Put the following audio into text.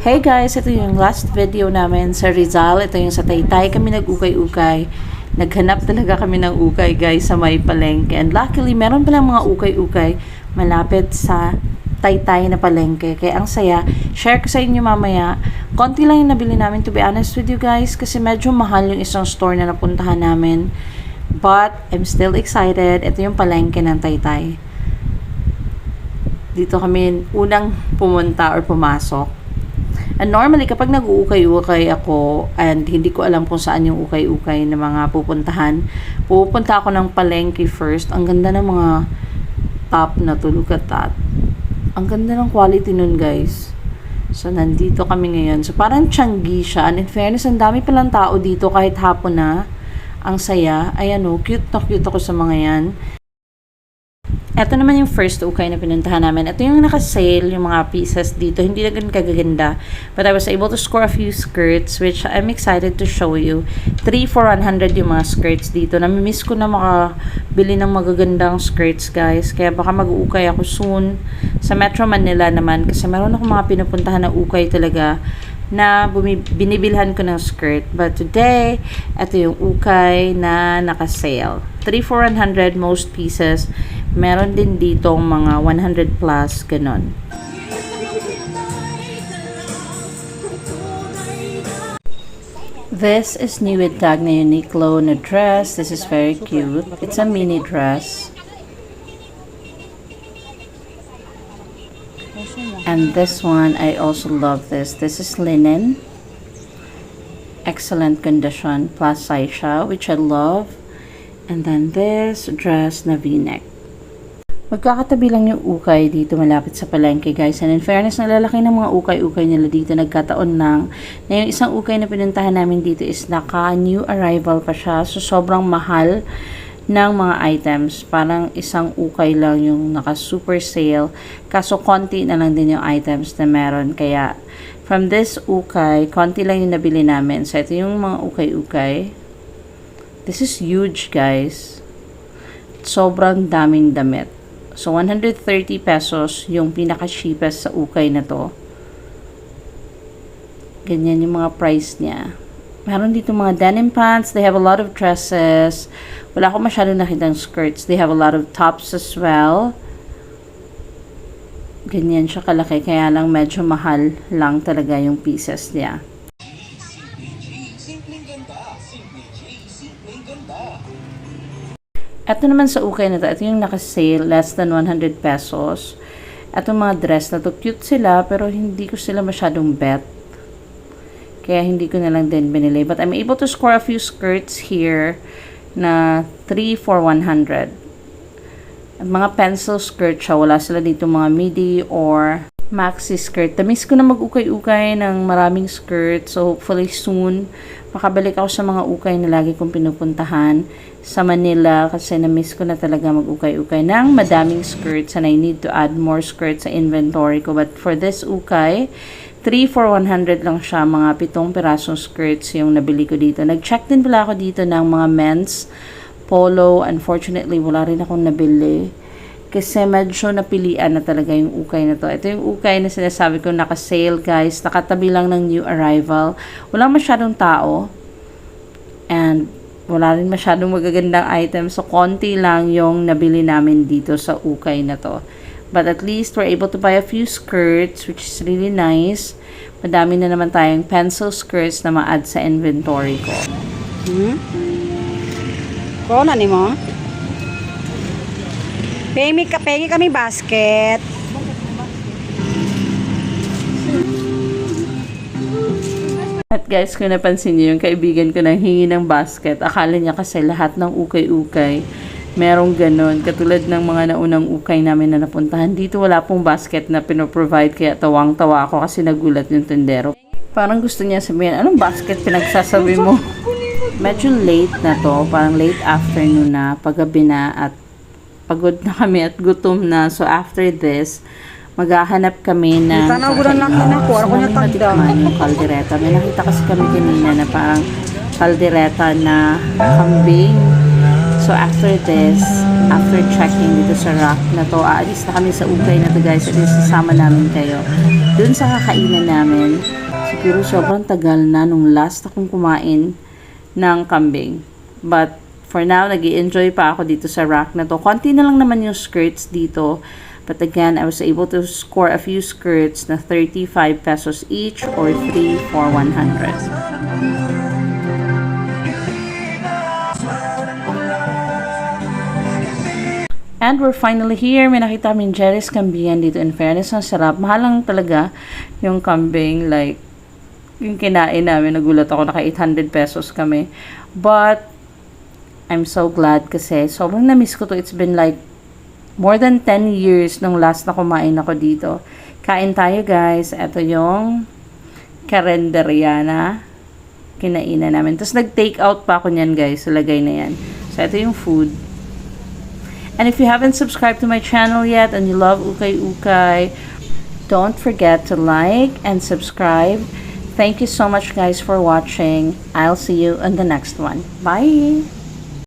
Hey guys, ito yung last video namin sa Rizal. Ito yung sa Taytay kami nag-ukay-ukay. Naghanap talaga kami ng ukay guys sa may palengke. And luckily, meron palang mga ukay-ukay malapit sa Taytay na palengke. Kaya ang saya. Share ko sa inyo mamaya. Konti lang yung nabili namin, to be honest with you guys, kasi medyo mahal yung isang store na napuntahan namin. But I'm still excited. Ito yung palengke ng Taytay. Dito kami unang pumunta or pumasok. And normally, kapag nag-uukay-ukay ako and hindi ko alam kung saan yung ukay-ukay na mga pupuntahan, pupunta ako ng palengke first. Ang ganda ng mga top na to. Look at that. Ang ganda ng quality nun, guys. So, nandito kami ngayon. So, parang Changi siya. And in fairness, ang dami palang tao dito kahit hapon na. Ang saya. Ayan o, cute na cute ako sa mga yan. Ito naman yung first ukay na pinuntahan namin. Ito yung naka-sale, yung mga pieces dito. Hindi na ganun kagaganda. But I was able to score a few skirts, which I'm excited to show you. 3 for 100 yung mga skirts dito. Namimiss ko na makabili ng magagandang skirts, guys. Kaya baka mag-uukay ako soon. Sa Metro Manila naman. Kasi meron ako mga pinupuntahan na ukay talaga na binibilhan ko ng skirt. But today, ito yung ukay na naka-sale. 3 for 100 most pieces. Meron din dito mga 100 plus, ganon. This is new with tag na Uniqlo na dress. This is very cute. It's a mini dress. And this one, I also love this. This is linen. Excellent condition. Plus size siya, which I love. And then this dress na V-neck. Magkakatabi lang yung ukay dito malapit sa palengke, guys. And in fairness, nalalaki ng mga ukay-ukay nila dito. Nagkataon lang na yung isang ukay na pinuntahan namin dito is naka-new arrival pa siya. So, sobrang mahal ng mga items. Parang isang ukay lang yung naka-super sale. Kaso, konti na lang din yung items na meron. Kaya, from this ukay, konti lang yung nabili namin. So, ito yung mga ukay-ukay. This is huge, guys. Sobrang daming damit. So, 130 pesos yung pinaka-cheapest sa ukay na to. Ganyan yung mga price niya. Meron dito mga denim pants. They have a lot of dresses. Wala akong masyadong nakitang skirts. They have a lot of tops as well. Ganyan siya kalaki. Kaya lang medyo mahal lang talaga yung pieces niya. Ito naman sa ukay na to, ito yung naka-sale, less than 100 pesos. Ito mga dress na to, cute sila, pero hindi ko sila masyadong bet. Kaya hindi ko na lang din binili. But I'm able to score a few skirts here na 3 for 100. Mga pencil skirt siya, wala sila dito mga midi or maxi skirt. Tamis ko na mag-ukay-ukay ng maraming skirt. So, hopefully soon, makabalik ako sa mga ukay na lagi kong pinupuntahan sa Manila kasi na-miss ko na talaga mag-ukay-ukay ng madaming skirts and I need to add more skirts sa inventory ko. But for this ukay, 3 for 100 lang siya. Mga 7 pirasong skirts yung nabili ko dito. Nag-check din pala ako dito ng mga men's polo. Unfortunately, wala rin akong nabili. Kasi medyo napilian na talaga yung ukay na to. Ito yung ukay na sinasabi ko naka-sale, guys. Nakatabi lang ng new arrival. Wala masyadong tao. And wala rin masyadong magagandang items. So, konti lang yung nabili namin dito sa ukay na to. But at least, we're able to buy a few skirts, which is really nice. Madami na naman tayong pencil skirts na ma-add sa inventory ko. Ko na ni mo? Pengi kami basket. At guys, kung napansin niyo, yung kaibigan ko nang hingi ng basket, akala niya kasi lahat ng ukay-ukay, merong ganon. Katulad ng mga naunang ukay namin na napuntahan. Dito wala pong basket na pinoprovide, kaya tawang-tawa ako kasi nagulat yung tendero. Parang gusto niya sabihin, anong basket pinagsasabi mo? Medyo late na to, parang late afternoon na, paggabi na at pagod na kami at gutom na. So, after this, maghahanap kami na yung kaldereta. May nakita kasi kami kanina na parang kaldereta na kambing. So after this, after checking dito sa rock na to, aalis na kami sa ukay na to guys, at least sasama namin kayo dun sa kakainan namin. Siguro sobrang tagal na nung last akong kumain ng kambing, but for now, nag-i-enjoy pa ako dito sa rack na to. Konti na lang naman yung skirts dito. But again, I was able to score a few skirts na 35 pesos each or 3 for 100. And we're finally here. May nakita kami Jerry's Cambian dito. In fairness, ang sarap. Mahal lang talaga yung kambing. Like, yung kinain namin, nagulat ako, naka 800 pesos kami. But, I'm so glad kasi sobrang na-miss ko to. It's been like more than 10 years nung last na kumain ako dito. Kain tayo guys. Ito yung karenderya na kinainan namin. Tapos nag-take out pa ako niyan guys. So, lagay na yan. So, ito yung food. And if you haven't subscribed to my channel yet and you love Ukay Ukay, don't forget to like and subscribe. Thank you so much guys for watching. I'll see you in the next one. Bye!